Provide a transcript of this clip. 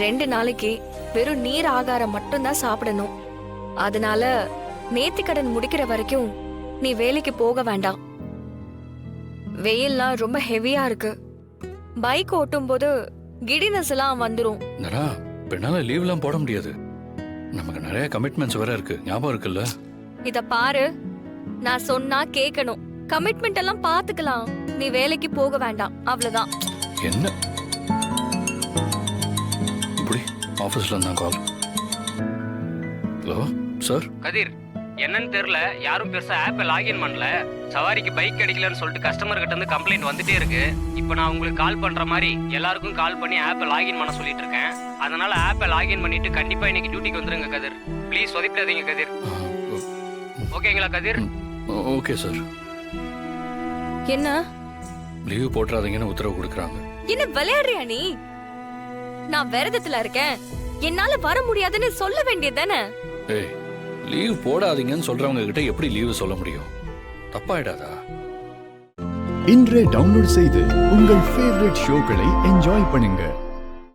2 நாளைக்கு வெறும் நீர் ஆகாரம் மட்டும்தான் சாப்பிடணும். அதனால நேர்த்திக்கடன் முடிக்கிற வரைக்கும் நீ வேலைக்கு போக வேண்டாம். வெயில்லாம் ரொம்ப ஹெவியா இருக்கு. பைக் ஓட்டும் போது கிடினஸ் எல்லாம் வந்துரும். என்னால லீவ்லாம் போட முடியாது. நமக்கு நிறைய கமிட்மெண்ட்ஸ் வேற இருக்கு, ஞாபகம் இருக்குல்ல? இத பாரு, நான் சொன்னா கேட்கணும். கமிட்மெண்ட் எல்லாம் பாத்துக்கலாம். நீ வேலைக்கு போக வேண்டாம், அவ்வளவுதான். என்ன இப்படி ஆபீஸ்ல இருந்தா கால்? Hello sir. கதிர், என்னன்னு தெரியல, யாரும் பெருசா ஆப்பை லாகின் பண்ணல. சவாரிக்கு பைக் கிடைக்கலன்னு சொல்லிட்டு கஸ்டமர் கிட்ட இருந்து கம்ப்ளைண்ட் வந்துட்டே இருக்கு. இப்போ நான் உங்களுக்கு கால் பண்ற மாதிரி எல்லாருக்கும் கால் பண்ணி ஆப்பை லாகின் பண்ண சொல்லிட்டு இருக்கேன். அதனால ஆப்பை லாகின் பண்ணிட்டு கண்டிப்பா இன்னைக்கு டியூட்டிக்கு வந்துருங்க கதிர். ப்ளீஸ் சொதிப்பிடாதீங்க கதிர். ஓகேங்களா கதிர்? Okay sir. என்ன லீவ் போட்டுறாதீங்கன்னு உத்தரவு கொடுக்குறாங்க. என்ன விளையாடுறியா நீ? நான் விரதத்துல இருக்கேன், என்னால வர முடியாதுன்னு சொல்ல வேண்டியதானே? ஏய், லீவ் போடாதீங்கன்னு சொல்றவங்க கிட்ட எப்படி லீவ் சொல்ல முடியும்? தப்பாயிடாதா? இன்றே டவுன்லோட் செய்து உங்கள் ஃபேவரட் ஷோக்களை என்ஜாய் பண்ணுங்க.